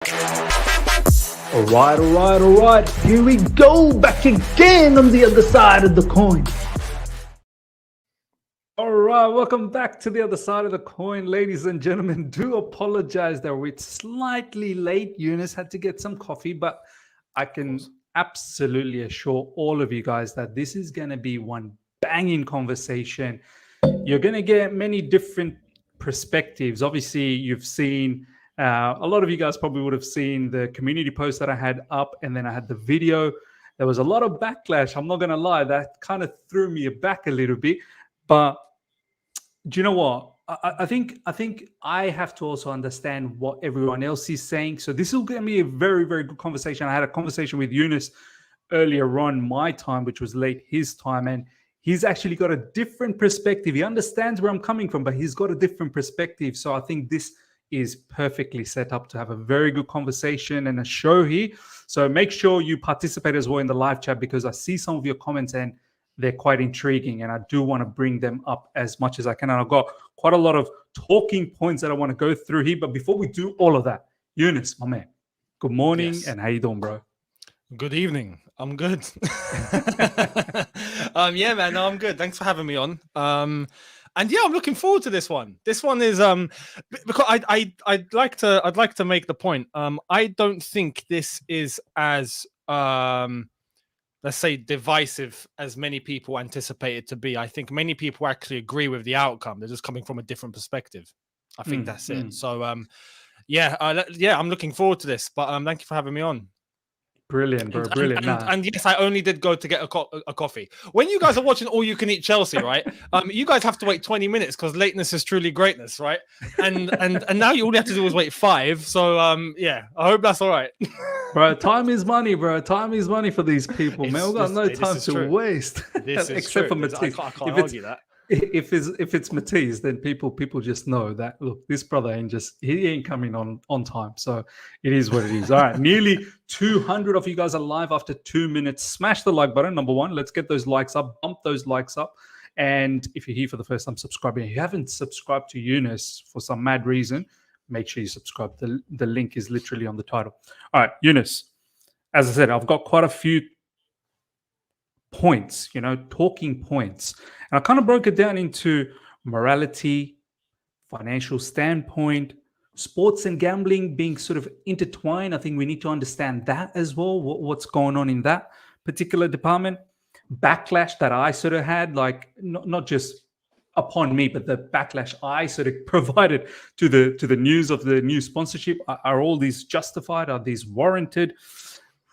All right. Here we go, back again on the other side of the coin. All right, welcome back to the other side of the coin, ladies and gentlemen. Do apologize that we're slightly late. Eunice had to get some coffee, but I can absolutely assure all of you guys that this is going to be one banging conversation. You're going to get many different perspectives. Obviously, you've seen a lot of you guys probably would have seen the community post that I had up, and then I had the video. There was a lot of backlash. I'm not going to lie, that kind of threw me back a little bit. But do you know what? I think I have to also understand what everyone else is saying. So this will get me a very, very good conversation. I had a conversation with Eunice earlier on my time, which was late his time, and he's actually got a different perspective. He understands where I'm coming from, but he's got a different perspective. So I think this is perfectly set up to have a very good conversation and a show here. So make sure you participate as well in the live chat, because I see some of your comments and they're quite intriguing, and I do want to bring them up as much as I can. And I've got quite a lot of talking points that I want to go through here. But before we do all of that, Eunice, my man, good morning. Yes. And how you doing, bro? Good evening. I'm good. Yeah, man. No, I'm good. Thanks for having me on. And yeah, I'm looking forward to this one. This one is because I'd like to make the point. I don't think this is as let's say divisive as many people anticipate it to be. I think many people actually agree with the outcome. They're just coming from a different perspective. I think that's it. So yeah, I'm looking forward to this. But thank you for having me on. Brilliant, bro. Brilliant. And yes, I only did go to get a coffee. When you guys are watching All You Can Eat Chelsea, right? You guys have to wait 20 minutes because lateness is truly greatness, right? And now you all you have to do is wait 5. So yeah, I hope that's all right. Bro, time is money, bro. Time is money for these people, man. We've got no time to waste. Except for Matisse. I can't argue that. If it's Matisse, then people just know that, look, this brother he ain't coming on time. So it is what it is. All right, nearly 200 of you guys are live after 2 minutes. Smash the like button, number one. Let's get those likes up, bump those likes up. And if you're here for the first time, subscribing. If you haven't subscribed to Eunice for some mad reason, make sure you subscribe. The link is literally on the title. All right, Eunice, as I said, I've got quite a few points, talking points. And I kind of broke it down into morality, financial standpoint, sports and gambling being sort of intertwined. I think we need to understand that as well, what's going on in that particular department. Backlash that I sort of had, like not just upon me, but the backlash I sort of provided to the news of the new sponsorship. Are all these justified? Are these warranted?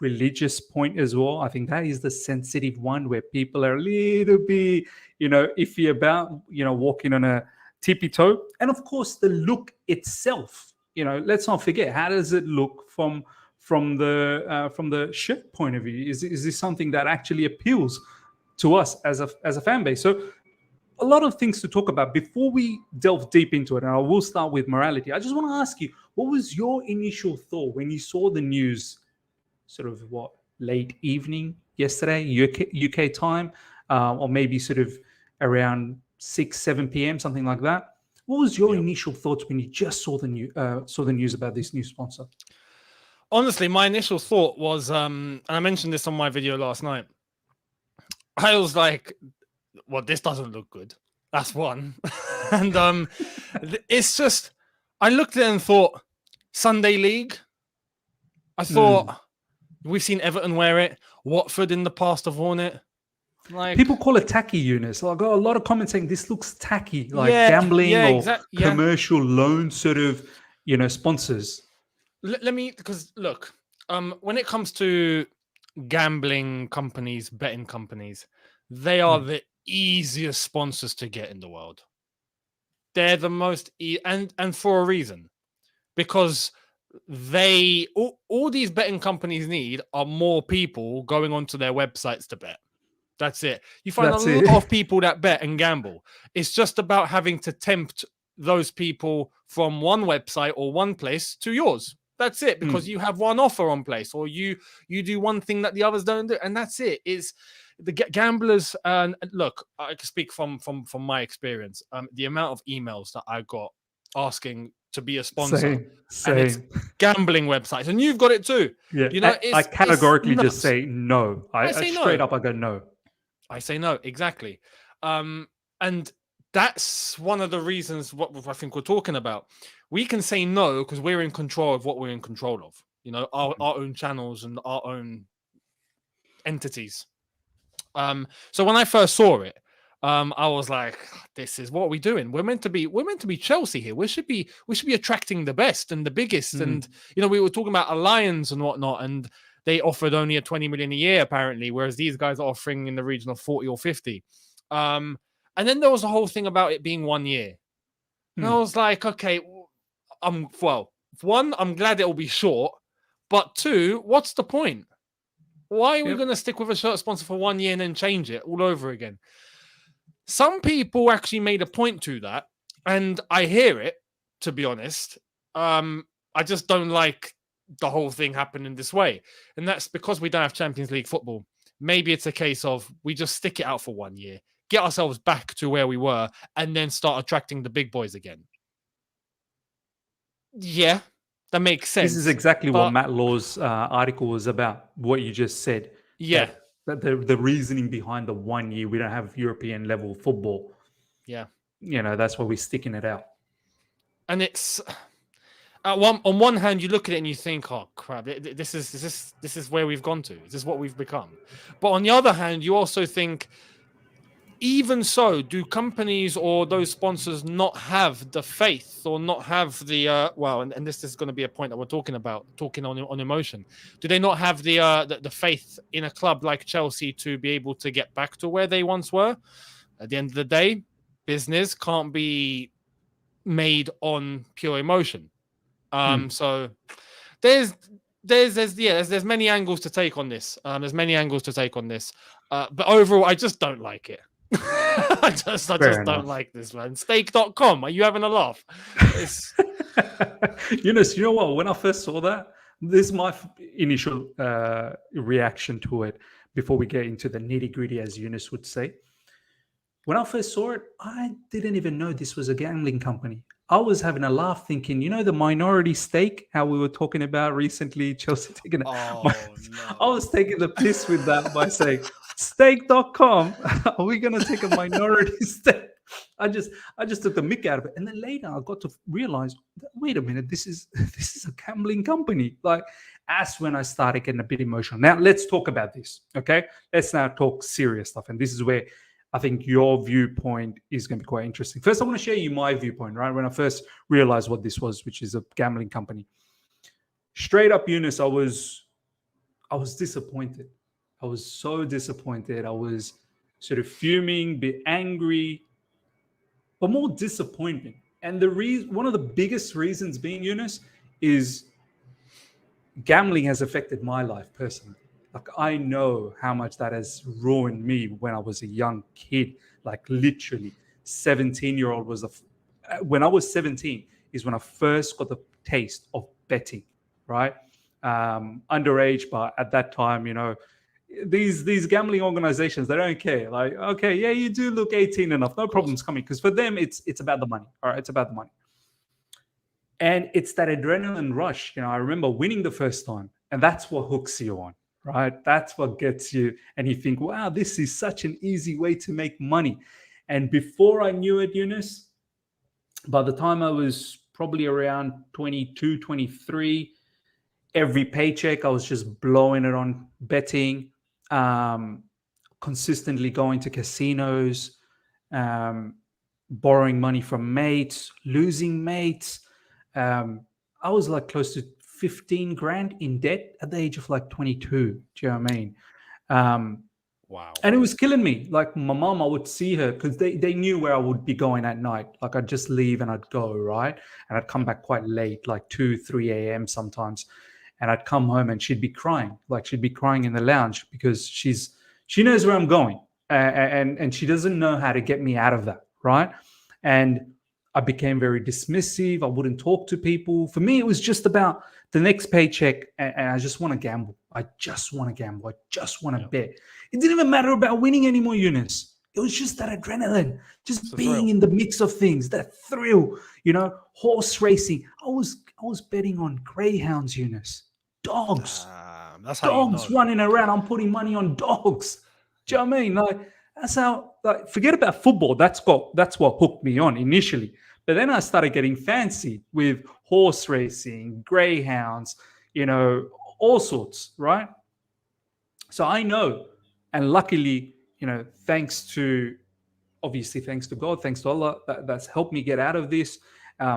Religious point as well. I think that is the sensitive one where people are a little bit, iffy about, walking on a tippy toe. And of course, the look itself. Let's not forget, how does it look from the shirt point of view? Is this something that actually appeals to us as a fan base? So a lot of things to talk about before we delve deep into it. And I will start with morality. I just want to ask you, what was your initial thought when you saw the news? Sort of late evening yesterday, UK time, or maybe sort of around 6-7 p.m., something like that. What was your initial thoughts when you just saw the news about this new sponsor? Honestly, my initial thought was, and I mentioned this on my video last night. I was like, well, this doesn't look good. That's one. And it's just, I looked at it and thought, Sunday League. I thought, we've seen Everton wear it. Watford in the past have worn it. Like, people call it tacky, Eunice. I got a lot of comments saying this looks tacky, like gambling or commercial loan sort of, sponsors. Let me, because look, when it comes to gambling companies, betting companies, they are the easiest sponsors to get in the world. They're the most, and for a reason, because all these betting companies need are more people going onto their websites to bet. That's it. You find a lot of people that bet and gamble. It's just about having to tempt those people from one website or one place to yours. That's it, because you have one offer on place, or you do one thing that the others don't do, and that's it. Is the gamblers? And look, I can speak from my experience. The amount of emails that I got asking to be a sponsor, Same. and it's gambling websites, and you've got it too. Yeah, You know, I it's categorically just nuts. say no. I I say straight no. up, I go no. I say no, exactly. And that's one of the reasons what I think we're talking about. We can say no because we're in control of what we're in control of. You know, our own channels and our own entities. So when I first saw it, I was like, "This is what are we doing? We're meant to be Chelsea here. We should be attracting the best and the biggest." And you know, we were talking about a Lions and whatnot, and they offered only a 20 million a year apparently, whereas these guys are offering in the region of 40 or 50. And then there was a whole thing about it being 1 year, and I was like, okay, well, one, I'm glad it will be short, but two, what's the point? Why are we going to stick with a shirt sponsor for 1 year and then change it all over again? Some people actually made a point to that, and I hear it, to be honest. I just don't like the whole thing happening this way. And that's because we don't have Champions League football. Maybe it's a case of we just stick it out for 1 year, get ourselves back to where we were, and then start attracting the big boys again. Yeah, that makes sense. This is exactly what Matt Law's article was about, what you just said. Yeah. That the reasoning behind the 1 year, we don't have European level football. Yeah. You know, that's why we're sticking it out. And it's... on one hand, you look at it and you think, "Oh crap! This is where we've gone to. This is what we've become." But on the other hand, you also think, even so, do companies or those sponsors not have the faith or not have the and this is going to be a point that we're talking on emotion. Do they not have the faith in a club like Chelsea to be able to get back to where they once were? At the end of the day, business can't be made on pure emotion. So there's many angles to take on this. But overall, I just don't like it. I just don't like this, man. Steak.com. Are you having a laugh? You know what? When I first saw that, this is my initial reaction to it before we get into the nitty gritty, as Eunice would say. When I first saw it, I didn't even know this was a gambling company. I was having a laugh thinking, you know, the minority stake, how we were talking about recently, Chelsea taking it. No. I was taking the piss with that by saying, Steak.com, are we going to take a minority stake? I just took the mick out of it. And then later I got to realize, wait a minute, this is a gambling company. Like, that's when I started getting a bit emotional. Now, let's talk about this, okay? Let's now talk serious stuff. And this is where I think your viewpoint is going to be quite interesting. First, I want to share you my viewpoint, right? When I first realized what this was, which is a gambling company. Straight up, Eunice, I was disappointed. I was so disappointed. I was sort of fuming, a bit angry, but more disappointment. And one of the biggest reasons being, Eunice, is gambling has affected my life personally. Like, I know how much that has ruined me when I was a young kid. Like, literally, 17-year-old when I was 17 is when I first got the taste of betting, right? Underage, but at that time, you know, these gambling organizations, they don't care. Like, okay, yeah, you do look 18 enough, no problems coming, because for them, it's about the money. All right, it's about the money. And it's that adrenaline rush. You know, I remember winning the first time, and that's what hooks you on. Right? That's what gets you. And you think, wow, this is such an easy way to make money. And before I knew it, Eunice, by the time I was probably around 22, 23, every paycheck, I was just blowing it on betting, consistently going to casinos, borrowing money from mates, losing mates. I was like close to 15 grand in debt at the age of like 22. Do you know what I mean? Wow. And it was killing me. Like, my mom, I would see her because they knew where I would be going at night. Like, I'd just leave and I'd go, right? And I'd come back quite late, like 2, 3 a.m. sometimes. And I'd come home and she'd be crying. Like, she'd be crying in the lounge because she knows where I'm going. And she doesn't know how to get me out of that, right? And I became very dismissive. I wouldn't talk to people. For me, it was just about the next paycheck, and I just want to gamble. I just want to gamble. I just want to bet. It didn't even matter about winning anymore, Eunice. It was just that adrenaline, It's just a being thrill. in the mix of things, that thrill, horse racing. I was betting on greyhounds, Eunice. Dogs. That's how you Dogs know. running around. I'm putting money on dogs. Do you know what I mean? Like that's how. Like forget about football. That's what hooked me on initially. But then I started getting fancy with horse racing, greyhounds, all sorts, right? So I know, and luckily, thanks to God, thanks to Allah, that's helped me get out of this.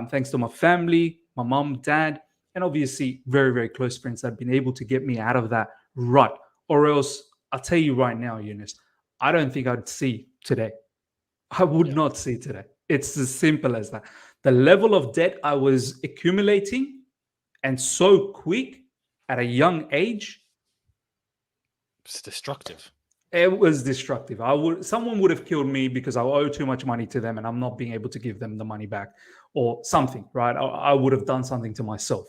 Thanks to my family, my mom, dad, and obviously very, very close friends that have been able to get me out of that rut. Or else, I'll tell you right now, Eunice, I don't think I'd see today. I would Yeah. not see today. It's as simple as that. The level of debt I was accumulating and so quick at a young age, It's destructive. it was destructive. Someone would have killed me because I owe too much money to them and I'm not being able to give them the money back or something, right? I would have done something to myself.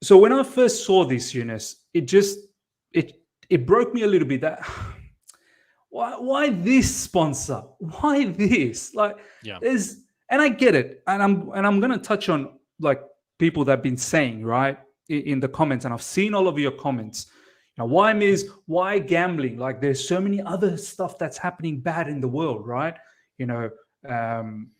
So when I first saw this, Eunice, it broke me a little bit. That why this sponsor? Why this? Like Yeah. there's and I get it, and I'm gonna touch on like people that have been saying right in the comments, and I've seen all of your comments. Why Miz? Why gambling? Like there's so many other stuff that's happening bad in the world, right? You know, um,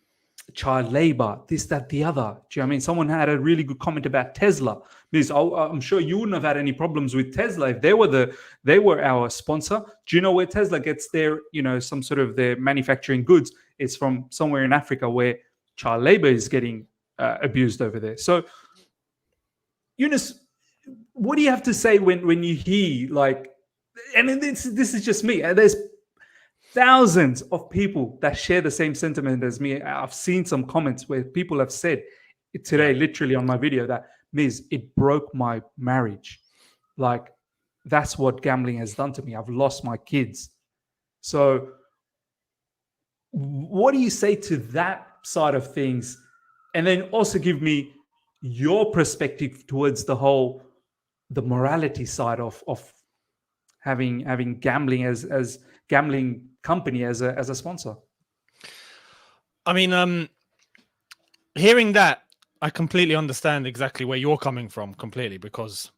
child labor, this, that, the other. Do you know what I mean? Someone had a really good comment about Tesla. Miz, I'm sure you wouldn't have had any problems with Tesla if they were our sponsor. Do you know where Tesla gets their, some sort of their manufacturing goods? It's from somewhere in Africa where child labor is getting abused over there. So, Eunice, what do you have to say when you hear like, and this is just me. There's thousands of people that share the same sentiment as me. I've seen some comments where people have said today, Yeah. literally on my video, that Miz, it broke my marriage. Like that's what gambling has done to me. I've lost my kids. So, what do you say to that side of things? And then also give me your perspective towards the morality side of having gambling as gambling company as a sponsor. I mean, hearing that, I completely understand exactly where you're coming from completely, because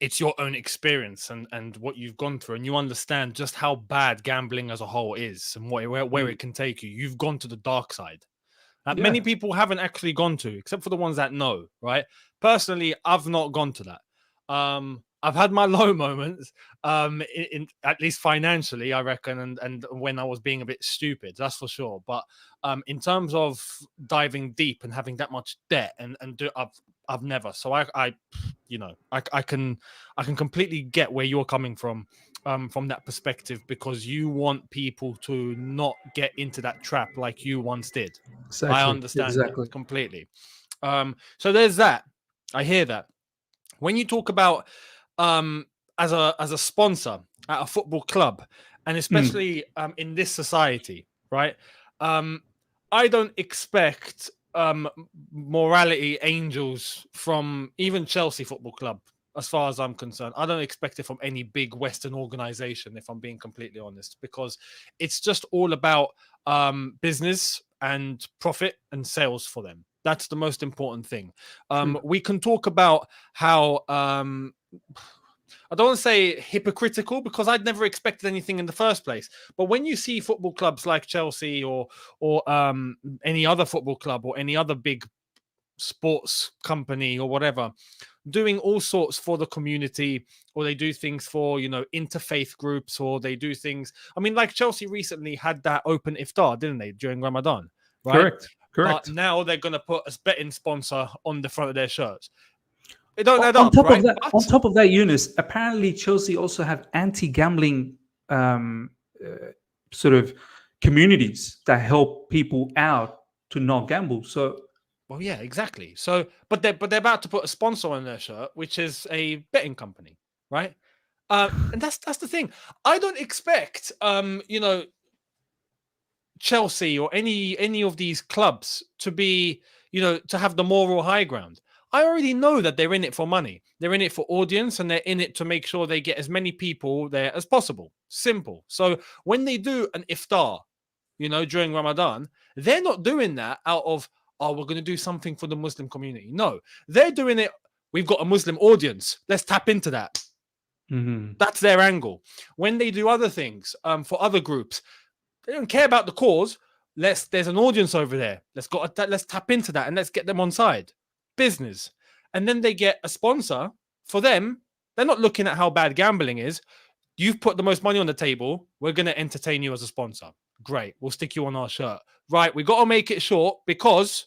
it's your own experience and what you've gone through, and you understand just how bad gambling as a whole is and where it can take you. You've gone to the dark side that many people haven't actually gone to, except for the ones that know, right? Personally, I've not gone to that. I've had my low moments, in at least financially, I reckon, and when I was being a bit stupid, that's for sure. But in terms of diving deep and having that much debt, I've never. So I can completely get where you're coming from that perspective, because you want people to not get into that trap like you once did. Exactly. I understand that Exactly. completely. So there's that. I hear that. When you talk about as a sponsor at a football club, and especially in this society, right? I don't expect morality angels from even Chelsea Football Club. As far as I'm concerned, I don't expect it from any big Western organization, if I'm being completely honest, because it's just all about business and profit and sales for them. That's the most important thing. We can talk about how I don't want to say hypocritical, because I'd never expected anything in the first place. But when you see football clubs like Chelsea or any other football club or any other big sports company or whatever doing all sorts for the community, or they do things for interfaith groups, or they do things, I mean, like Chelsea recently had that open iftar, didn't they, during Ramadan, right? Correct. But now they're going to put a betting sponsor on the front of their shirts. It don't add On up, top right? on top of that, Eunice, apparently Chelsea also have anti-gambling sort of communities that help people out to not gamble. So, well, yeah, exactly. So, but they're about to put a sponsor on their shirt, which is a betting company, right? And that's the thing. I don't expect, Chelsea or any of these clubs to be, to have the moral high ground. I already know that they're in it for money. They're in it for audience, and they're in it to make sure they get as many people there as possible. Simple. So when they do an iftar, during Ramadan, they're not doing that out of, oh, we're going to do something for the Muslim community. No, they're doing it. We've got a Muslim audience. Let's tap into that. That's their angle. When they do other things for other groups, they don't care about the cause. There's an audience over there. Let's tap into that and let's get them on side. Business. And then they get a sponsor. For them, they're not looking at how bad gambling is. You've put the most money on the table. We're going to entertain you as a sponsor. Great. We'll stick you on our shirt. Right. We got to make it short because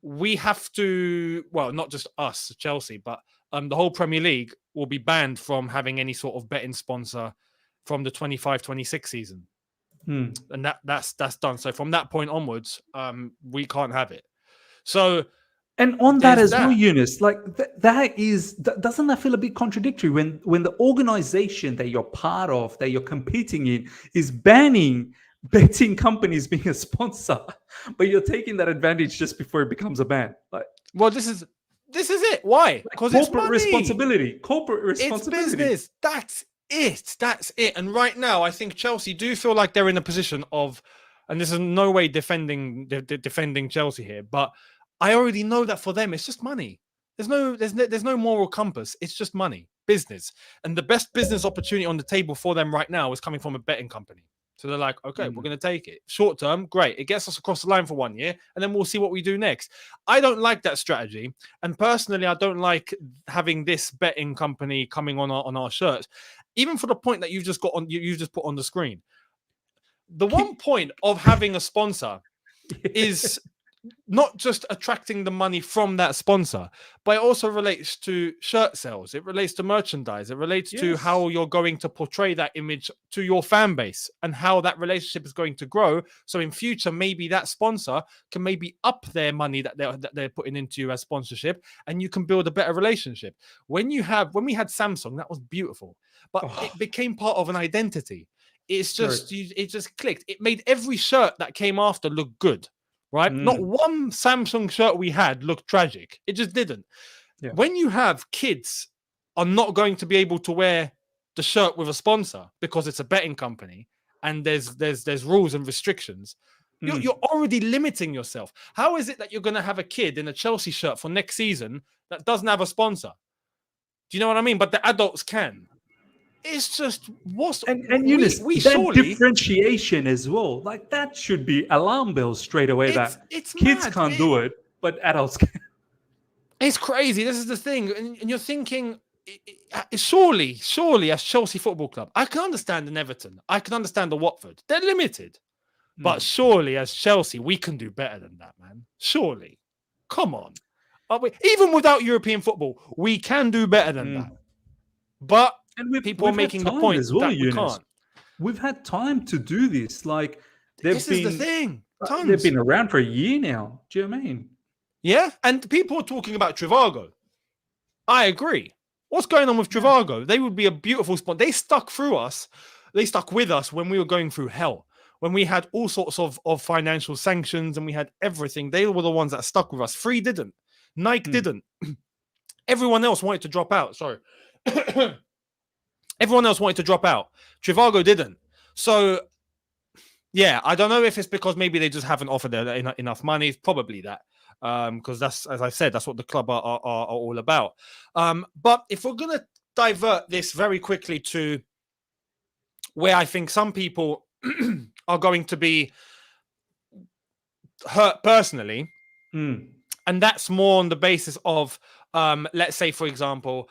we have to, well, not just us, Chelsea, but the whole Premier League will be banned from having any sort of betting sponsor from the 25-26 season. And that's done. So from that point onwards, we can't have it. So, and on that as well, Eunice, like doesn't that feel a bit contradictory when the organization that you're part of, that you're competing in, is banning betting companies being a sponsor, but you're taking that advantage just before it becomes a ban? Like, well, this is it. Why? Because like corporate responsibility. Corporate responsibility. It's business. That's it. And right now, I think Chelsea do feel like they're in a position of, and this is no way defending Chelsea here, but I already know that for them, it's just money. There's no moral compass. It's just money, business. And the best business opportunity on the table for them right now is coming from a betting company. So they're like, okay, we're going to take it. Short term, great. It gets us across the line for 1 year, and then we'll see what we do next. I don't like that strategy. And personally, I don't like having this betting company coming on our shirts, even for the point that you've just put on the screen. The one point of having a sponsor is not just attracting the money from that sponsor, but it also relates to shirt sales. It relates to merchandise. It relates to how you're going to portray that image to your fan base and how that relationship is going to grow. So in future, maybe that sponsor can maybe up their money that they're putting into you as sponsorship, and you can build a better relationship. When we had Samsung, that was beautiful, but it became part of an identity. It's just, it just clicked. It made every shirt that came after look good. Right? Not one Samsung shirt we had looked tragic. It just didn't. Yeah. When you have kids are not going to be able to wear the shirt with a sponsor because it's a betting company and there's rules and restrictions, you're already limiting yourself. How is it that you're going to have a kid in a Chelsea shirt for next season that doesn't have a sponsor? Do you know what I mean? But the adults can. It's just Eunice, that differentiation as well, like that should be alarm bells straight away. It's kids mad. Can't do it, but adults can. It's crazy. This is the thing, and you're thinking, surely, as Chelsea Football Club, I can understand the Everton, I can understand the Watford. They're limited, but surely as Chelsea, we can do better than that, man. Surely, come on, even without European football, we can do better than that. But people are making the point as well, that we can't. We've had time to do this. Like, this is the thing. They've been around for a year now. Do you know what I mean? Yeah, and people are talking about Trivago. I agree. What's going on with Trivago? They would be a beautiful spot. They stuck with us when we were going through hell. When we had all sorts of financial sanctions and we had everything. They were the ones that stuck with us. Free didn't. Nike didn't. Everyone else wanted to drop out. Sorry. Everyone else wanted to drop out. Trivago didn't. So, yeah, I don't know if it's because maybe they just haven't offered enough money. It's probably that. Because that's, as I said, that's what the club are all about. But if we're going to divert this very quickly to where I think some people are going to be hurt personally, and that's more on the basis of, let's say, for example,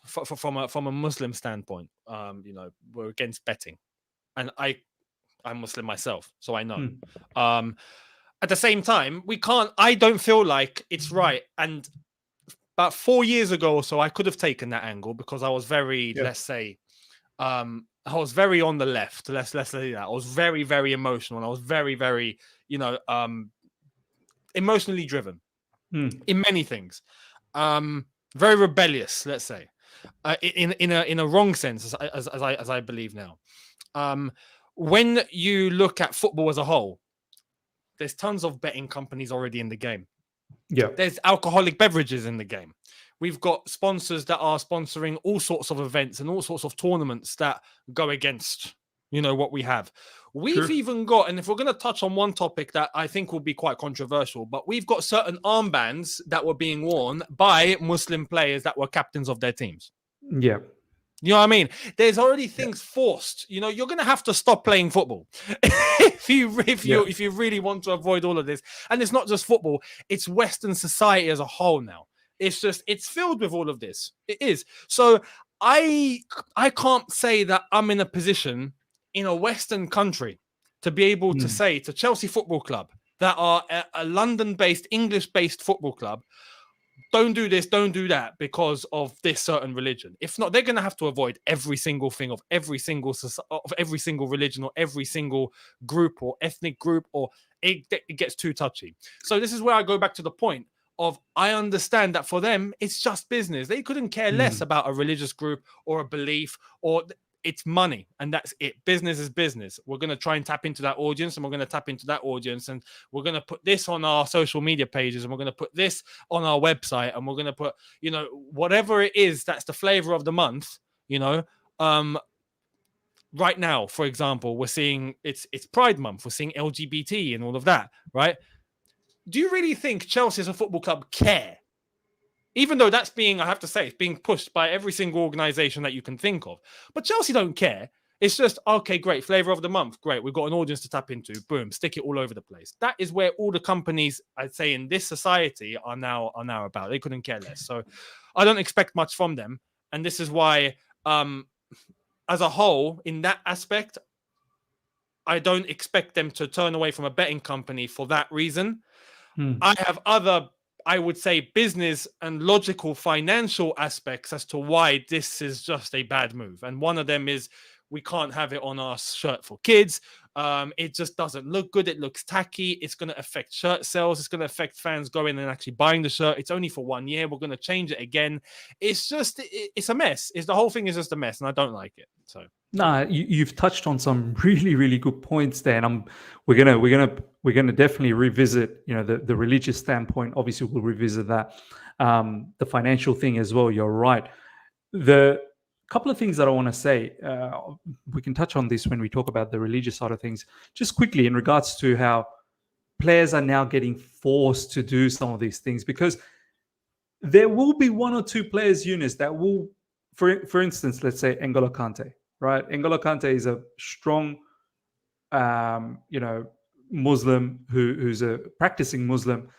from a Muslim standpoint, we're against betting, and I'm Muslim myself, so I know. At the same time, I don't feel like it's right. And about 4 years ago or so, I could have taken that angle because I was very, let's say, I was very on the left. Let's say that I was very, very emotional, and I was very, very, emotionally driven in many things. Very rebellious, let's say, in a wrong sense, as I believe now. When you look at football as a whole, there's tons of betting companies already in the game. Yeah. There's alcoholic beverages in the game. We've got sponsors that are sponsoring all sorts of events and all sorts of tournaments that go against, what we have. We've True. even got, and if we're going to touch on one topic that I think will be quite controversial, but we've got certain armbands that were being worn by Muslim players that were captains of their teams. Yeah. You know what I mean? There's already things forced. You're going to have to stop playing football if you really want to avoid all of this. And it's not just football; it's Western society as a whole now. It's filled with all of this. It is. So I can't say that I'm in a position in a Western country to be able to say to Chelsea Football Club, that are a London-based, English-based football club, don't do this, don't do that because of this certain religion. If not, they're going to have to avoid every single thing of every single religion or every single group or ethnic group, or it gets too touchy. So this is where I go back to the point of, I understand that for them, it's just business. They couldn't care less about a religious group or a belief, or it's money, and that's it. Business is business. We're going to try and tap into that audience, and we're going to tap into that audience, and we're going to put this on our social media pages, and we're going to put this on our website, and we're going to put, whatever it is that's the flavor of the month. Right now, for example, we're seeing it's Pride Month. We're seeing LGBT and all of that, right? Do you really think Chelsea as a football club care? Even though that's I have to say, it's being pushed by every single organization that you can think of. But Chelsea don't care. It's just, okay, great, flavor of the month. Great, we've got an audience to tap into. Boom, stick it all over the place. That is where all the companies, I'd say, in this society are now about. They couldn't care less. So I don't expect much from them. And this is why, as a whole, in that aspect, I don't expect them to turn away from a betting company for that reason. I have other, I would say, business and logical financial aspects as to why this is just a bad move. And one of them is, we can't have it on our shirt for kids. It just doesn't look good. It looks tacky. It's going to affect shirt sales. It's going to affect fans going and actually buying the shirt. It's only for 1 year. We're going to change it again. It's just, it's a mess. The whole thing is just a mess, and I don't like it. So. No, you've touched on some really, really good points there, and we're gonna definitely revisit, the religious standpoint. Obviously, we'll revisit that, the financial thing as well. You're right. The couple of things that I want to say, we can touch on this when we talk about the religious side of things. Just quickly, in regards to how players are now getting forced to do some of these things, because there will be one or two players, Eunice, that will, for instance, let's say N'Golo Kante. Right, N'Golo Kante is a strong, Muslim who's a practicing Muslim.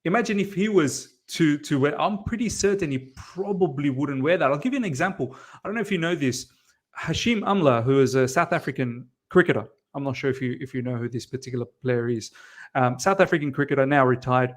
Imagine if he was to wear. I'm pretty certain he probably wouldn't wear that. I'll give you an example. I don't know if you know this. Hashim Amla, who is a South African cricketer. I'm not sure if you know who this particular player is. South African cricketer, now retired.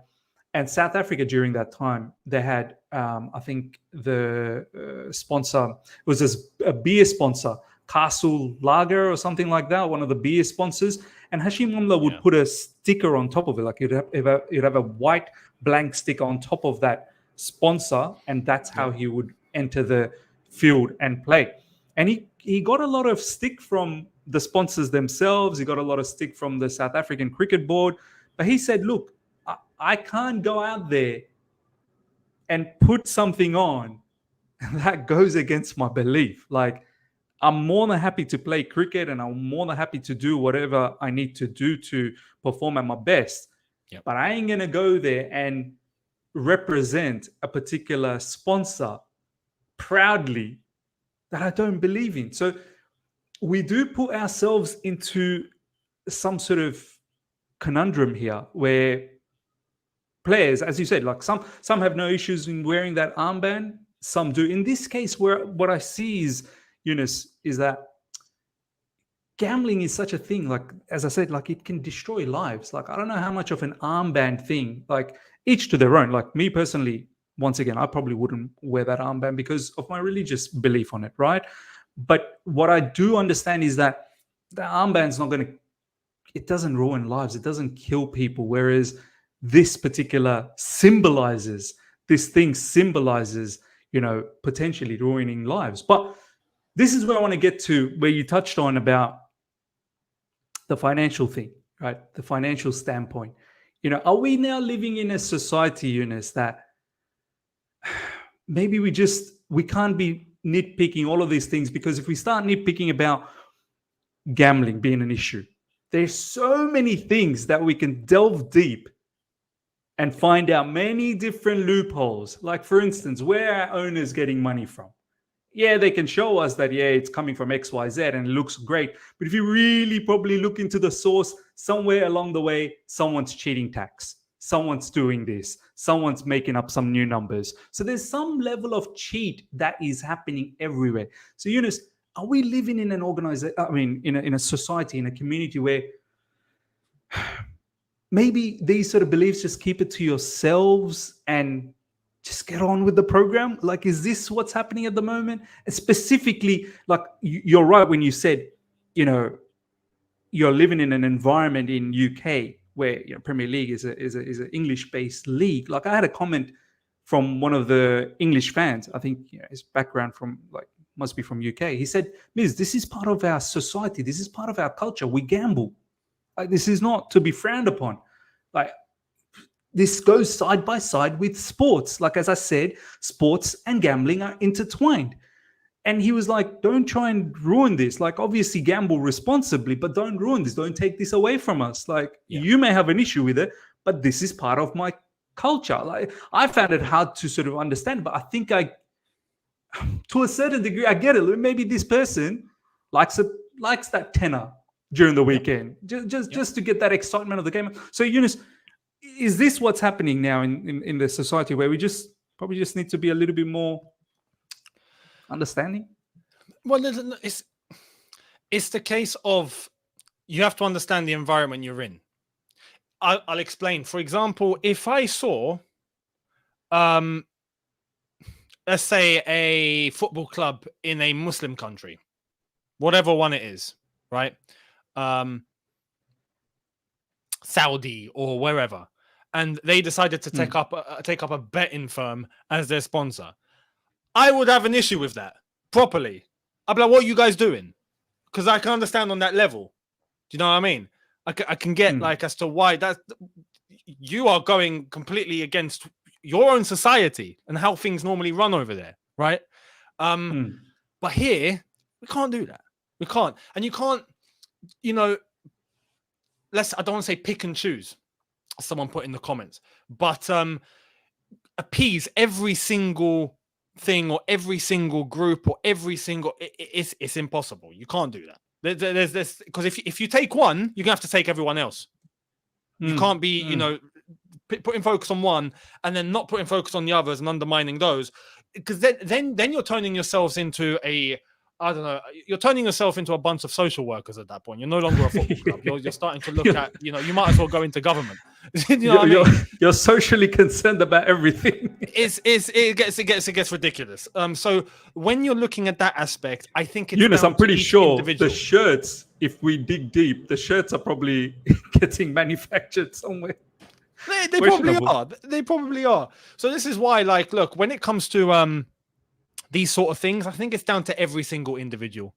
And South Africa, during that time, they had, I think, the sponsor, it was a beer sponsor, Castle Lager or something like that, one of the beer sponsors. And Hashim Amla would put a sticker on top of it, like you'd have a white blank sticker on top of that sponsor, and that's how he would enter the field and play. And he got a lot of stick from the sponsors themselves. He got a lot of stick from the South African Cricket Board. But he said, look, I can't go out there and put something on that goes against my belief. Like, I'm more than happy to play cricket, and I'm more than happy to do whatever I need to do to perform at my best. Yep. But I ain't going to go there and represent a particular sponsor proudly that I don't believe in. So we do put ourselves into some sort of conundrum here where players, as you said, like some have no issues in wearing that armband, some do. In this case, where what I see is, Eunice, is that gambling is such a thing. Like, as I said, like, it can destroy lives. Like, I don't know how much of an armband thing, like, each to their own. Like, me personally, once again, I probably wouldn't wear that armband because of my religious belief on it, right? But what I do understand is that the armband's not going to, it doesn't ruin lives. It doesn't kill people. Whereas this particular symbolizes, potentially ruining lives. But this is where I want to get to, where you touched on about the financial thing, right? The financial standpoint. are we now living in a society, Eunice, that maybe we can't be nitpicking all of these things, because if we start nitpicking about gambling being an issue, there's so many things that we can delve deep and find out many different loopholes. Like, for instance, where are owners getting money from? Yeah, they can show us that, yeah, it's coming from XYZ and it looks great. But if you really probably look into the source, somewhere along the way, someone's cheating tax. Someone's doing this. Someone's making up some new numbers. So there's some level of cheat that is happening everywhere. So, Eunice, are we living in an organization, in a society, in a community where maybe these sort of beliefs, just keep it to yourselves and just get on with the program? Like, is this what's happening at the moment? And specifically, like, you're right when you said, you're living in an environment in UK where Premier League is an English-based league. Like, I had a comment from one of the English fans. I think his background must be from UK. He said, "Miz, this is part of our society. This is part of our culture. We gamble. Like, this is not to be frowned upon. Like, this goes side by side with sports. Like, as I said, sports and gambling are intertwined." And he was like, "Don't try and ruin this. Like, obviously gamble responsibly, but don't ruin this. Don't take this away from us. Like, you may have an issue with it, but this is part of my culture." Like, I found it hard to sort of understand, but I think to a certain degree, I get it. Maybe this person likes that tenner during the weekend, just to get that excitement of the game. So, Eunice, is this what's happening now in the society, where we probably just need to be a little bit more understanding? Well, it's the case of, you have to understand the environment you're in. I'll explain. For example, if I saw, let's say, a football club in a Muslim country, whatever one it is, right? Saudi or wherever, and they decided to take up a betting firm as their sponsor, I would have an issue with that properly. I'd be like, "What are you guys doing?" Because I can understand on that level. Do you know what I mean? I can get as to why that you are going completely against your own society and how things normally run over there, right? But here we can't do that. We can't, and you can't. I don't want to say pick and choose, someone put in the comments, but appease every single thing or every single group or every single, it's impossible. You can't do that. There's this, because if you take one, you're gonna have to take everyone else. You can't be putting focus on one and then not putting focus on the others and undermining those, because then you're turning yourselves into you're turning yourself into a bunch of social workers at that point. You're no longer a football club. You're starting to look at, you might as well go into government. You're socially concerned about everything. It gets ridiculous. So when you're looking at that aspect, I think it's Eunice, I'm pretty sure individual. the shirts, if we dig deep, the shirts are probably getting manufactured somewhere. They probably are. They probably are. So this is why, look, when it comes to these sort of things, I think it's down to every single individual.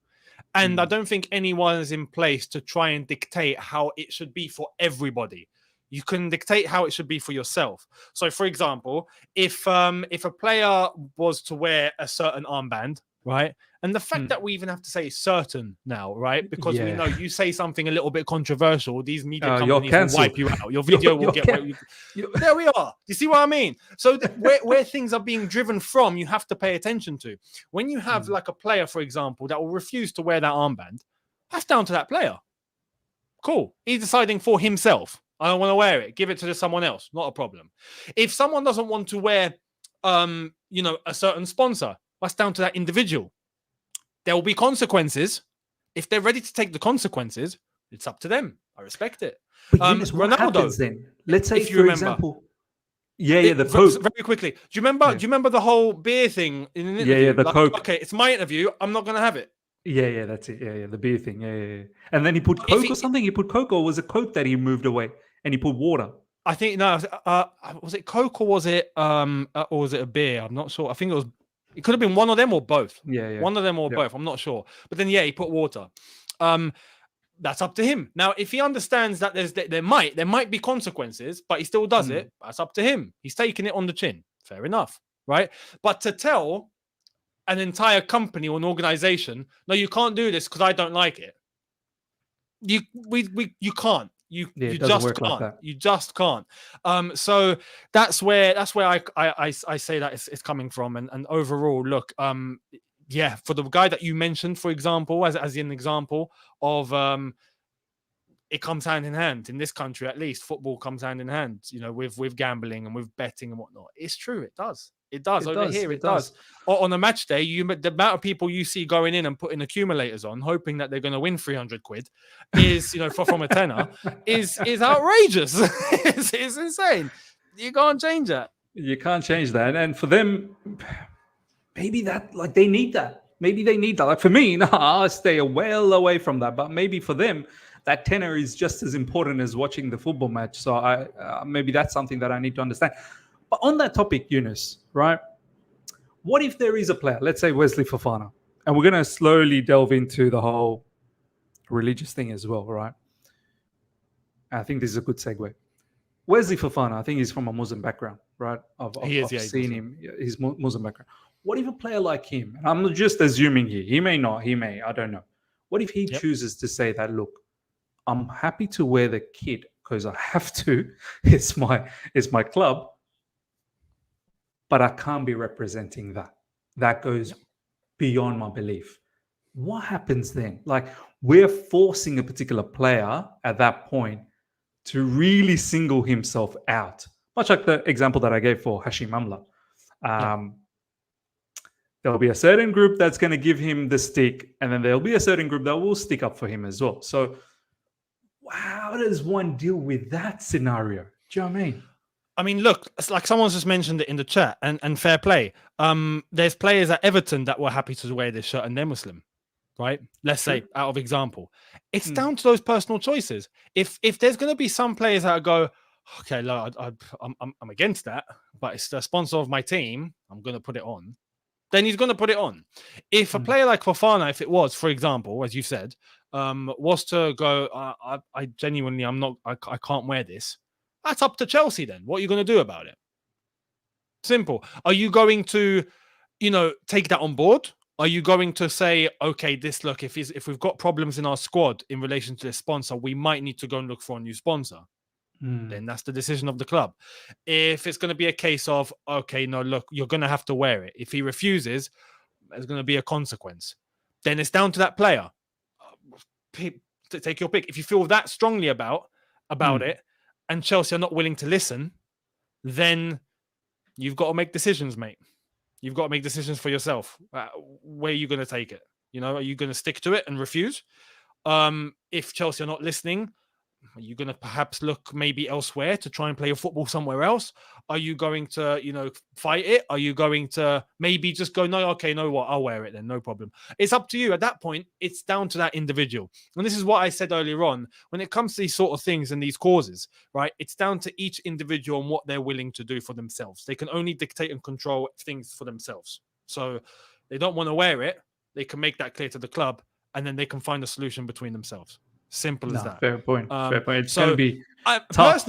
And I don't think anyone is in place to try and dictate how it should be for everybody. You can dictate how it should be for yourself. So, for example, if a player was to wear a certain armband, right? And the fact that we even have to say certain now, right? Because we know you say something a little bit controversial, these media companies will wipe you out. Your video will get... There we are. You see what I mean? So where things are being driven from, you have to pay attention to. When you have like a player, for example, that will refuse to wear that armband, that's down to that player. Cool. He's deciding for himself. I don't want to wear it. Give it to someone else. Not a problem. If someone doesn't want to wear, a certain sponsor, that's down to that individual. There will be consequences. If they're ready to take the consequences, it's up to them. I respect it. But Eunice, what happens then? Let's say, for example, the Coke. Very quickly. Do you remember the whole beer thing in an interview? The Coke. Okay, it's my interview. I'm not going to have it. Yeah, that's it. Yeah, the beer thing. Yeah. And then he put Coke or something. He put Coke, or was it Coke that he moved away and he put water? I think no. Was it Coke or was it a beer? I'm not sure. I think it could have been one of them or both. Yeah. One of them or both. I'm not sure. But then he put water. That's up to him. Now, if he understands that there might be consequences, but he still does it, that's up to him. He's taking it on the chin. Fair enough, right? But to tell an entire company or an organization, no, you can't do this because I don't like it. You can't. You just can't. Like you just can't. So that's where I say that it's coming from. And overall, look, yeah, for the guy that you mentioned, for example, as an example of it comes hand in hand in this country, at least football comes hand in hand, with gambling and with betting and whatnot. It's true, it does. It does. Here, it does. On a match day, the amount of people you see going in and putting accumulators on, hoping that they're going to win 300 quid, is from a tenner, is outrageous. It's insane. You can't change that. You can't change that. And for them, maybe that, like, they need that. Maybe they need that. Like for me, no, I'll stay well away from that. But maybe for them, that tenor is just as important as watching the football match. So maybe that's something that I need to understand. But on that topic, Yunus, right? What if there is a player, let's say Wesley Fofana, and we're going to slowly delve into the whole religious thing as well, right? I think this is a good segue. Wesley Fofana, I think he's from a Muslim background, right? I've seen him. He's Muslim background. What if a player like him, and I'm just assuming here, he may not, I don't know. What if he chooses to say that, look, I'm happy to wear the kit because I have to. It's my club. But I can't be representing that. That goes beyond my belief. What happens then? Like, we're forcing a particular player at that point to really single himself out. Much like the example that I gave for Hashim Amla. There'll be a certain group that's going to give him the stick, and then there'll be a certain group that will stick up for him as well. So how does one deal with that scenario? Do you know what I mean? I mean, look, it's like someone's just mentioned it in the chat, and fair play. There's players at Everton that were happy to wear this shirt, and they're Muslim, right? Let's say, out of example. It's down to those personal choices. If there's going to be some players that go, okay, look, I'm against that, but it's the sponsor of my team, I'm going to put it on, then he's going to put it on. If a player like Fofana, if it was, for example, as you said, was to go, I genuinely, I can't wear this. That's up to Chelsea then. What are you going to do about it? Simple. Are you going to, take that on board? Are you going to say, okay, if we've got problems in our squad in relation to this sponsor, we might need to go and look for a new sponsor? Then that's the decision of the club. If it's going to be a case of, okay, no, look, you're going to have to wear it. If he refuses, there's going to be a consequence. Then it's down to that player. Take your pick. If you feel that strongly about it, and Chelsea are not willing to listen, then you've got to make decisions, mate. You've got to make decisions for yourself. Where are you going to take it? Are you going to stick to it and refuse? If Chelsea are not listening, are you going to perhaps look maybe elsewhere to try and play your football somewhere else? Are you going to, fight it? Are you going to maybe just go, no, okay, know what? I'll wear it then, no problem. It's up to you. At that point, it's down to that individual. And this is what I said earlier on. When it comes to these sort of things and these causes, right, it's down to each individual and what they're willing to do for themselves. They can only dictate and control things for themselves. So they don't want to wear it. They can make that clear to the club, and then they can find a solution between themselves. Simple as that. Fair point. Fair point. It's going to be tough,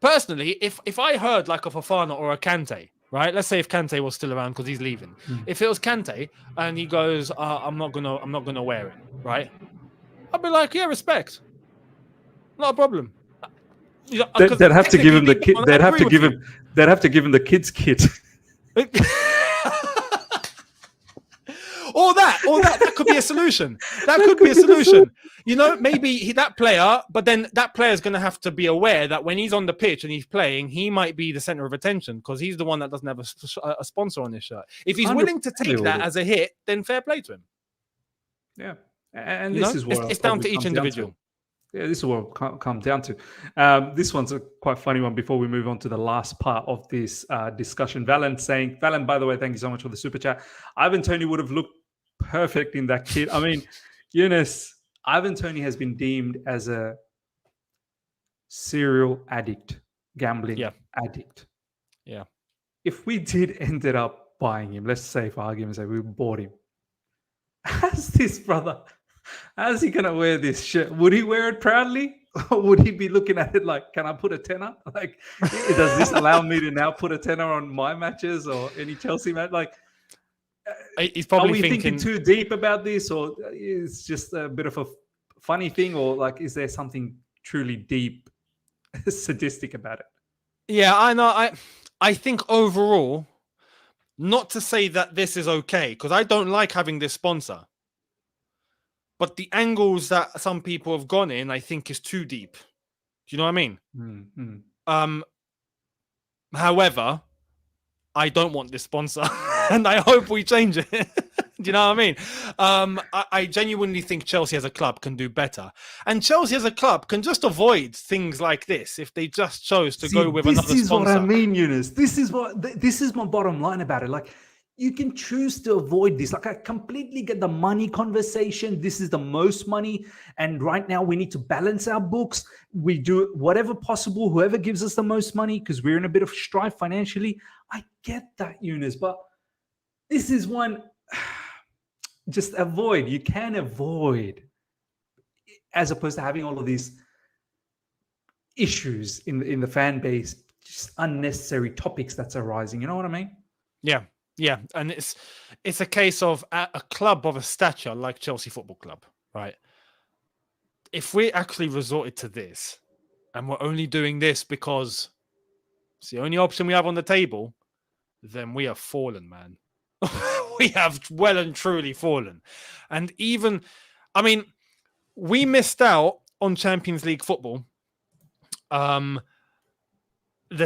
personally, if I heard like a Fofana or a Kante, right? Let's say if Kante was still around because he's leaving. If it was Kante and he goes, I'm not gonna wear it, right? I'd be like, yeah, respect, not a problem. They'd have to give him the kit. They'd have to give him the kids' kit. Or that could be a solution. That could be a solution. Maybe that player, but then that player is going to have to be aware that when he's on the pitch and he's playing, he might be the center of attention because he's the one that doesn't have a sponsor on his shirt. If he's willing to take that as a hit, then fair play to him. Yeah, and this is what it's down to each individual. Yeah, this is what it'll come down to. This one's a quite funny one before we move on to the last part of this discussion. Valen, by the way, thank you so much for the super chat. Ivan Toney would have looked perfect in that kit. I mean, Yunus, Ivan Toney has been deemed as a serial addict, gambling addict. Yeah. If we did ended up buying him, let's say for argument's sake, we bought him. Has this brother How's he gonna wear this shirt? Would he wear it proudly? Or would he be looking at it like, can I put a tenner? Like, does this allow me to now put a tenner on my matches or any Chelsea match? Like, He's are probably we thinking thinking, too deep about this, or is just a bit of a funny thing, or like, is there something truly deep, sadistic about it? yeah, I know. I think overall, not to say that this is okay, because I don't like having this sponsor. But the angles that some people have gone in, I think, is too deep. Do you know what I mean? Mm-hmm. However, I don't want this sponsor, and I hope we change it. Do you know what I mean? I genuinely think Chelsea as a club can do better, and Chelsea as a club can just avoid things like this if they just chose to See, go with this another is what I sponsor. mean, Eunice. This is my bottom line about it. Like, you can choose to avoid this. Like, I completely get the money conversation. This is the most money, and right now we need to balance our books. We do whatever possible, whoever gives us the most money, because we're in a bit of strife financially. I get that, Eunice, but this is one. Just avoid. You can avoid, as opposed to having all of these issues in the fan base, just unnecessary topics that's arising. You know what I mean? Yeah, yeah, and it's a case of a club of a stature like Chelsea Football Club, right? If we actually resorted to this, and we're only doing this because it's the only option we have on the table, then we have fallen, man. We have well and truly fallen. And even, I mean, we missed out on Champions League football. The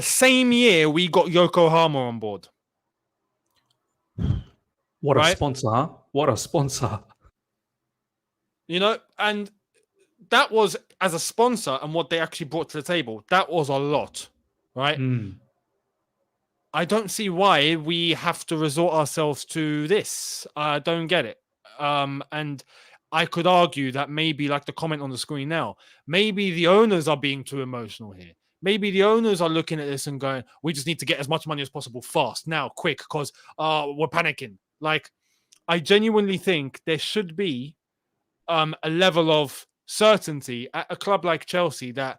same year we got Yokohama on board. What a right? sponsor, huh? What a sponsor. You know, and that was as a sponsor and what they actually brought to the table. That was a lot, right? Mm. I don't see why we have to resort ourselves to this. I don't get it. And I could argue that maybe, like the comment on the screen now, maybe the owners are being too emotional here. Maybe the owners are looking at this and going, we just need to get as much money as possible fast, now, quick, because we're panicking. Like, I genuinely think there should be a level of certainty at a club like Chelsea that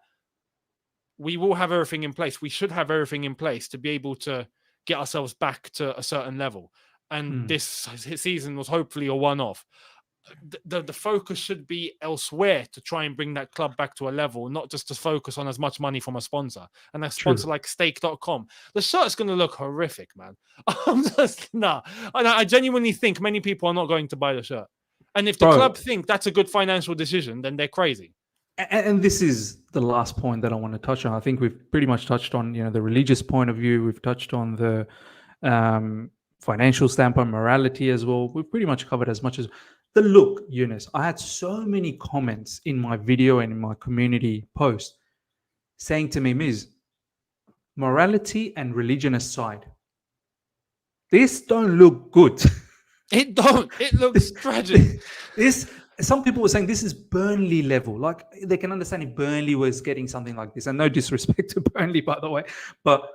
we will have everything in place. We should have everything in place to be able to get ourselves back to a certain level. And this season was hopefully a one-off. The focus should be elsewhere to try and bring that club back to a level, not just to focus on as much money from a sponsor. And a sponsor like stake.com. The shirt's going to look horrific, man. I'm just, nah. And I genuinely think many people are not going to buy the shirt. And if the club think that's a good financial decision, then they're crazy. And this is the last point that I want to touch on. I think we've pretty much touched on, the religious point of view. We've touched on the financial standpoint, morality as well. We've pretty much covered as much as the look, Eunice. I had so many comments in my video and in my community post saying to me, Miz, morality and religion aside, this don't look good. It don't. It looks tragic. Some people were saying this is Burnley level. Like, they can understand if Burnley was getting something like this. And no disrespect to Burnley, by the way. But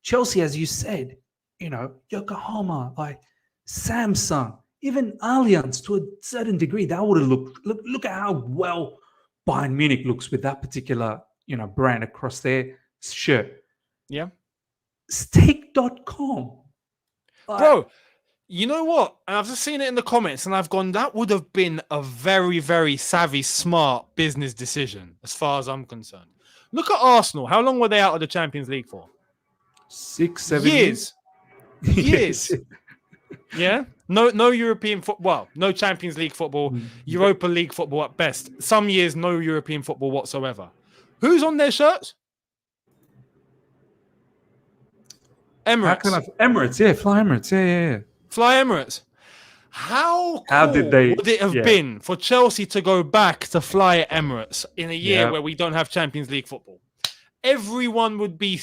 Chelsea, as you said, Yokohama, like Samsung, even Allianz to a certain degree, that would have look at how well Bayern Munich looks with that particular, brand across their shirt. Yeah. Stake.com. Bro, you know what? And I've just seen it in the comments and I've gone, that would have been a very, very savvy, smart business decision as far as I'm concerned. Look at Arsenal. How long were they out of the Champions League for? 6-7 years. Yes. Yeah. No European football. No Champions League football. Europa League football at best. Some years, no European football whatsoever. Who's on their shirts? Emirates. Emirates, yeah, Fly Emirates, yeah. Fly Emirates. How did they? Would it have been for Chelsea to go back to Fly Emirates in a year where we don't have Champions League football? Everyone would be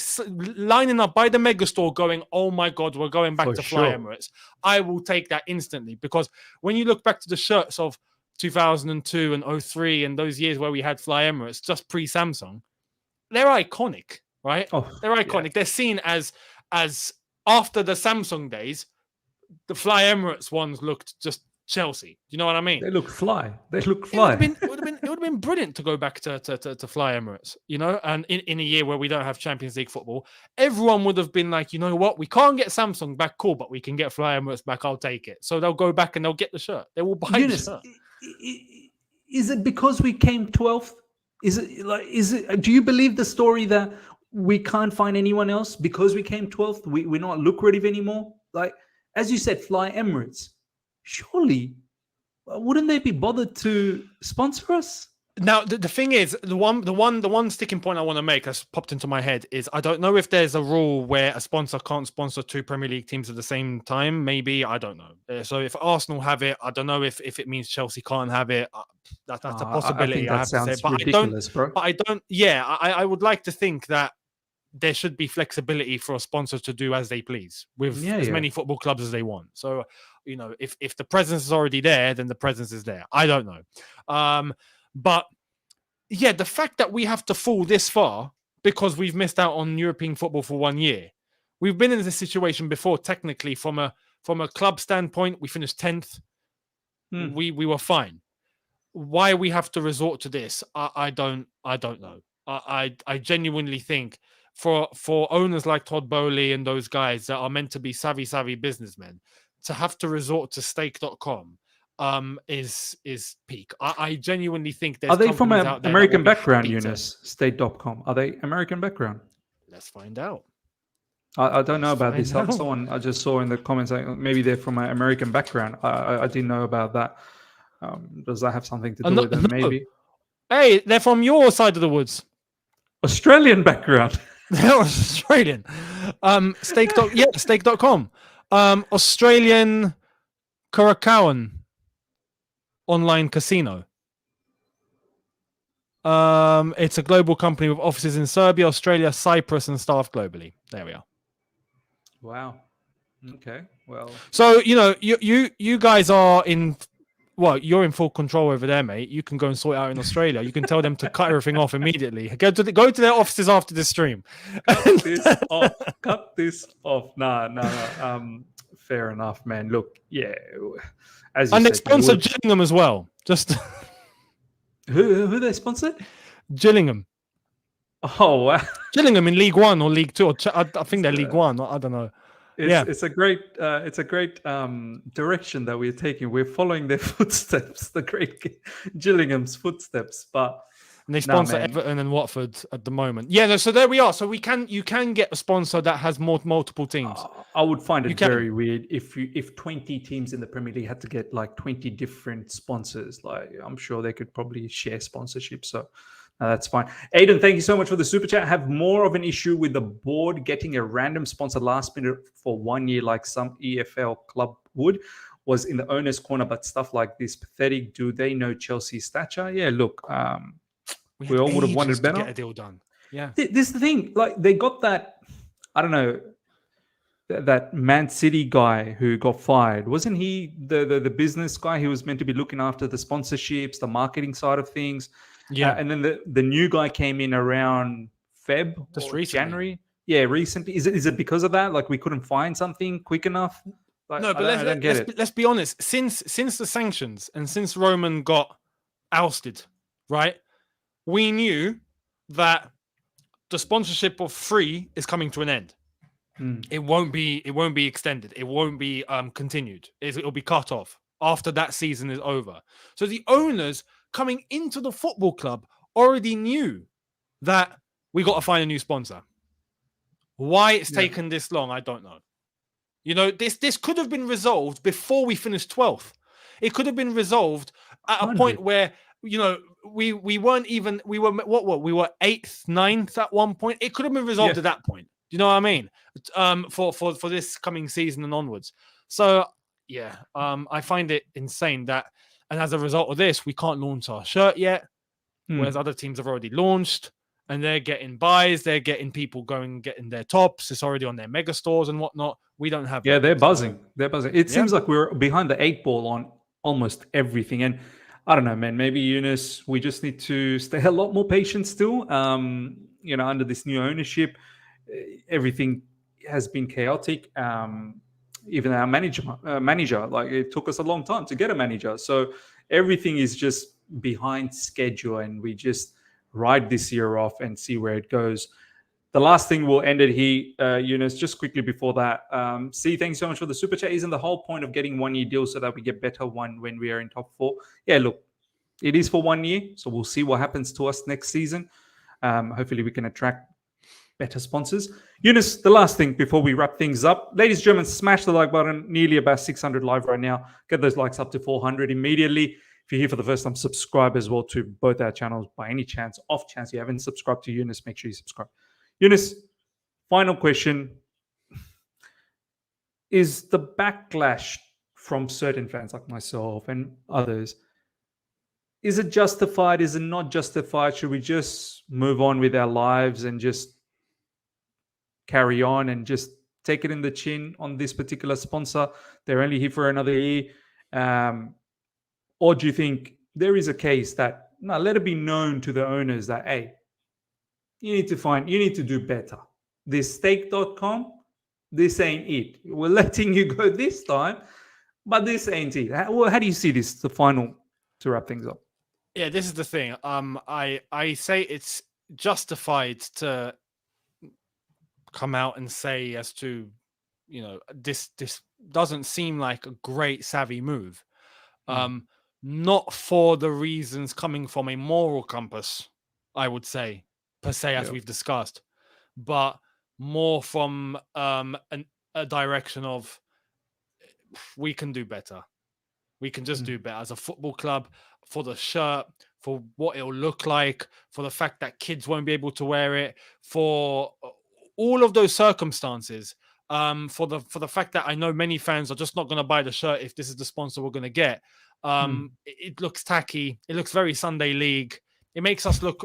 lining up by the megastore going, oh my God, we're going back to Fly Emirates. I will take that instantly, because when you look back to the shirts of 2002 and 2003 and those years where we had Fly Emirates, just pre-Samsung, they're iconic, right? They're iconic. Yeah. They're seen as after the Samsung days, the Fly Emirates ones looked just Chelsea. Do you know what I mean? They look fly. They look It would have fly. been it would have been brilliant to go back to fly Emirates, and in a year where we don't have Champions League football, everyone would have been like, you know what, we can't get Samsung back, cool, but we can get Fly Emirates back. I'll take it. So they'll go back and they'll get the shirt. They will buy the Eunice, shirt. is it because we came 12th? Do you believe the story that we can't find anyone else because we came 12th? We're not lucrative anymore. Like, as you said, Fly Emirates. Surely, wouldn't they be bothered to sponsor us? Now the thing is, the one sticking point I want to make that's popped into my head is I don't know if there's a rule where a sponsor can't sponsor two Premier League teams at the same time. Maybe, I don't know. So if Arsenal have it, I don't know if it means Chelsea can't have it. That's a possibility. I think that have to say, sounds but ridiculous, bro. But I don't. Yeah, I would like to think that there should be flexibility for a sponsor to do as they please with as many football clubs as they want. So, if the presence is already there, then the presence is there. I don't know. But yeah, the fact that we have to fall this far because we've missed out on European football for 1 year. We've been in this situation before, technically, from a club standpoint. We finished 10th. We were fine. Why we have to resort to this, I don't know. I genuinely think for owners like Todd Bowley and those guys that are meant to be savvy businessmen, to have to resort to stake.com is peak. I genuinely think there's Are they from companies an out there American that will be background, happy to- Eunice? State.com. Are they American background? Let's find out. I don't know about Let's this. find out. Someone I just saw in the comments like, maybe they're from an American background. I didn't know about that. Does that have something to do with them? Maybe Hey, they're from your side of the woods. Australian background. They're Australian. Stake.com. Australian Curacao online casino. It's a global company with offices in Serbia, Australia, Cyprus, and staff globally. There we are. Wow. Okay. Well. So you guys are in. Well, you're in full control over there, mate. You can go and sort it out in Australia. You can tell them to cut everything off immediately. Go to their offices after this stream. Cut this off. Cut this off. No. Fair enough, man. Look, yeah. As you and said, they sponsor Gillingham as well. Just who they sponsored? Gillingham. Oh wow. Gillingham in League One or League Two. I think they're League One. I don't know. It's a great direction that we're taking. We're following their footsteps, the great Gillingham's footsteps. And they sponsor Everton and Watford at the moment. Yeah, so there we are. So you can get a sponsor that has multiple teams. I would find it very weird if 20 teams in the Premier League had to get like 20 different sponsors. Like, I'm sure they could probably share sponsorship. So that's fine. Aiden, thank you so much for the super chat. I have more of an issue with the board getting a random sponsor last minute for 1 year, like some EFL club would. Was in the owner's corner, but stuff like this pathetic. Do they know Chelsea's stature? Yeah, look, we all would have wanted better. To get a deal done. Yeah, this is the thing. Like, they got that. I don't know. That Man City guy who got fired, wasn't he the business guy who was meant to be looking after the sponsorships, the marketing side of things? Yeah, and then the new guy came in around just recently. January. Yeah, recently. Is it because of that? Like, we couldn't find something quick enough? Like, no, but let's be honest. Since the sanctions and since Roman got ousted, right? We knew that the sponsorship of free is coming to an end. It won't be extended. It won't be continued. It'll be cut off after that season is over. So the owners coming into the football club already knew that we got to find a new sponsor. Why it's taken this long, I don't know. This could have been resolved before we finished 12th. It could have been resolved at a point where we weren't even we were 8th, 9th at one point. It could have been resolved at that point. Do you know what I mean? For this coming season and onwards. So I find it insane that, and as a result of this, we can't launch our shirt yet, whereas other teams have already launched and they're getting buys, they're getting people getting their tops. It's already on their mega stores and whatnot. We don't have. Yeah, they're buzzing. They're buzzing. It seems like we're behind the 8 ball on almost everything. And I don't know, man. Maybe Eunice, we just need to stay a lot more patient still. Under this new ownership, everything has been chaotic. even our manager. Like it took us a long time to get a manager. So everything is just behind schedule, and we just ride this year off and see where it goes. The last thing we'll end it here, Eunice, just quickly before that. Thanks so much for the super chat. Isn't the whole point of getting 1 year deals so that we get better one when we are in top four? Yeah, look, it is for 1 year, so we'll see what happens to us next season. Hopefully, we can attract better sponsors. Eunice, the last thing before we wrap things up. Ladies and gentlemen, smash the like button. Nearly about 600 live right now. Get those likes up to 400 immediately. If you're here for the first time, subscribe as well to both our channels. By any chance, off chance you haven't subscribed to Eunice, make sure you subscribe. Eunice, final question. Is the backlash from certain fans like myself and others, is it justified? Is it not justified? Should we just move on with our lives and just carry on and just take it in the chin on this particular sponsor? They're only here for another year. Or do you think there is a case that, no, let it be known to the owners that, hey, you need to do better. This stake.com, this ain't it. We're letting you go this time, but this ain't it. How do you see this, the final, to wrap things up? Yeah, this is the thing. I say it's justified to come out and say as to, this doesn't seem like a great savvy move. Not for the reasons coming from a moral compass, I would say, per se, as we've discussed, but more from a direction of we can do better. We can just do better as a football club, for the shirt, for what it'll look like, for the fact that kids won't be able to wear it, for all of those circumstances, for the fact that I know many fans are just not going to buy the shirt if this is the sponsor we're going to get. It looks tacky. It looks very Sunday League. It makes us look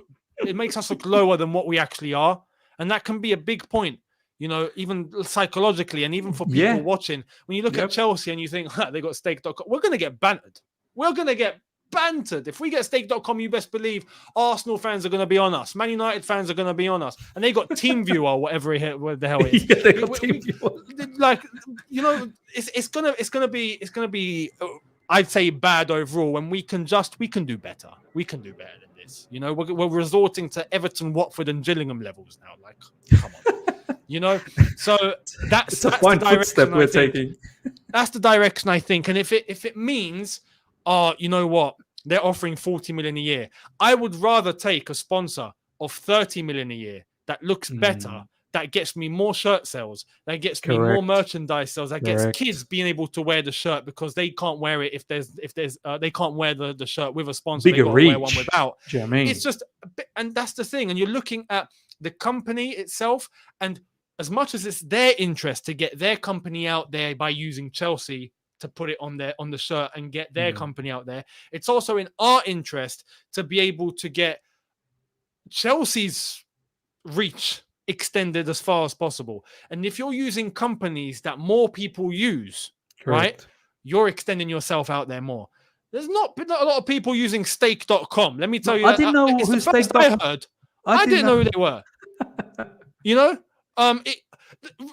lower than what we actually are, and that can be a big point. Even psychologically, and even for people watching, when you look at Chelsea and you think they got stake.com, we're going to get bantered. We're going to get bantered. If we get stake.com, you best believe Arsenal fans are going to be on us. Man United fans are going to be on us. And they got TeamViewer or whatever the hell it is. They got TeamViewer. Like, it's going to be I'd say bad overall, when we can do better. We can do better than this. We're resorting to Everton, Watford and Gillingham levels now. Like, come on. So that's a fine footstep we're taking. That's the direction I think. And if it means, you know what, they're offering 40 million a year, I would rather take a sponsor of 30 million a year that looks better, that gets me more shirt sales, that gets me more merchandise sales, that gets kids being able to wear the shirt because they can't wear it if there's they can't wear the shirt with a sponsor. Bigger they reach. Wear one without. Do you know what I mean? It's just, and that's the thing. And you're looking at the company itself, and as much as it's their interest to get their company out there by using Chelsea to put it on the shirt and get their company out there, it's also in our interest to be able to get Chelsea's reach extended as far as possible. And if you're using companies that more people use, right, you're extending yourself out there more. There's not a lot of people using stake.com. Let me tell you, I didn't know it's who the first I heard. I didn't know who they were.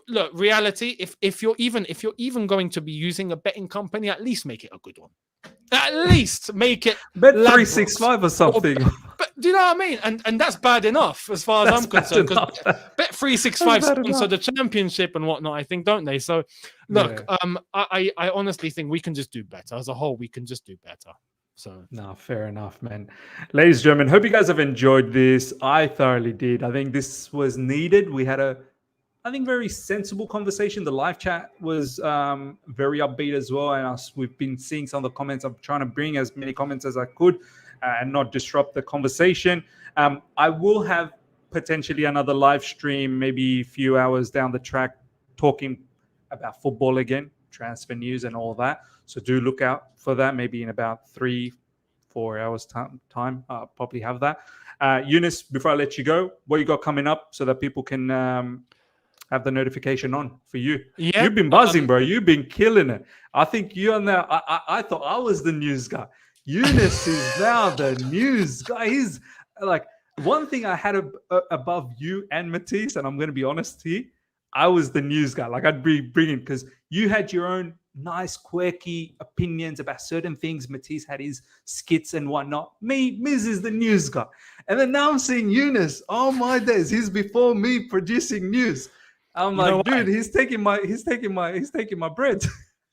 Look, reality. If you're even going to be using a betting company, at least make it a good one. At least make it Bet365 or something. But do you know what I mean? And that's bad enough as far as I'm concerned. Because Bet365 sponsor the championship and whatnot, I think, don't they? So look, I honestly think we can just do better as a whole. We can just do better. So no, fair enough, man. Ladies and gentlemen, hope you guys have enjoyed this. I thoroughly did. I think this was needed. We had very sensible conversation. The live chat was very upbeat as well. And we've been seeing some of the comments. I'm trying to bring as many comments as I could and not disrupt the conversation. I will have potentially another live stream, maybe a few hours down the track, talking about football again, transfer news and all that. So do look out for that. Maybe in about 3-4 hours time, I'll probably have that. Eunice, before I let you go, what you got coming up so that people can have the notification on for you? Yeah, you've been buzzing, bro. You've been killing it. I think you're now. I thought I was the news guy. Eunice is now the news guy. He's like, one thing I had above you and Matisse, and I'm going to be honest here, I was the news guy. Like I'd be bringing because you had your own nice, quirky opinions about certain things. Matisse had his skits and whatnot. Miz is the news guy. And then now I'm seeing Eunice. Oh my days, he's before me producing news. I'm You know like, dude, why? he's taking my bread.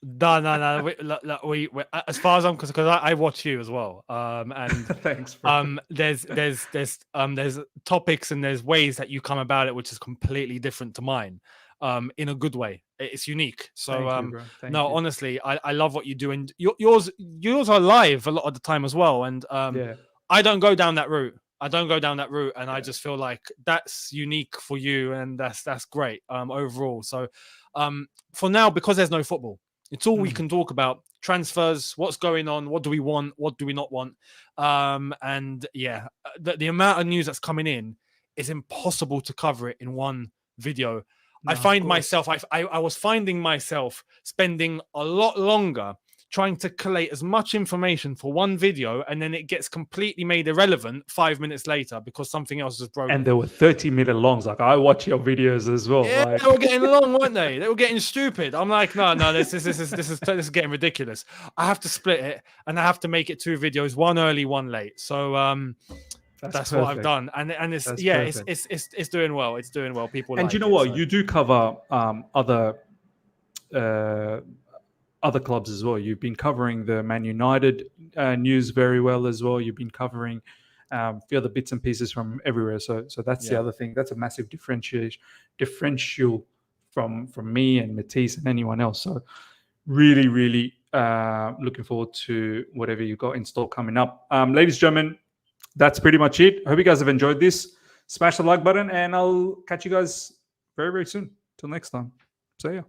No. We as far as I'm concerned, because I watch you as well. And Thanks, bro. there's topics and there's ways that you come about it, which is completely different to mine. In a good way. It's unique. So Thank you, bro. Thank no, you. honestly, I love what you do, and yours are live a lot of the time as well. And Yeah. I don't go down that route. And I Yeah. just feel like that's unique for you, and that's great overall. So for now, because there's no football, it's all we can talk about: transfers, what's going on, what do we want, what do we not want, and yeah, the amount of news that's coming in is impossible to cover it in one video. No, I of find course. myself, I was finding myself spending a lot longer trying to collate as much information for one video, and then it gets completely made irrelevant 5 minutes later because something else is broken. And there were 30-minute longs. Like I watch your videos as well. Yeah, Like they were getting long, weren't they? They were getting stupid. I'm like, no, this is getting ridiculous. I have to split it, and I have to make it 2 videos, one early, one late. So that's what I've done, and it's That's perfect. it's doing well. It's doing well. People And like you know it, what? so. You do cover other clubs as well. You've been covering the Man United news very well as well. You've been covering a few other bits and pieces from everywhere. So that's the other thing. That's a massive differential from me and Matisse and anyone else. So really looking forward to whatever you've got in store coming up. Ladies and gentlemen, that's pretty much it. I hope you guys have enjoyed this. Smash the like button, and I'll catch you guys very soon. Till next time. See ya.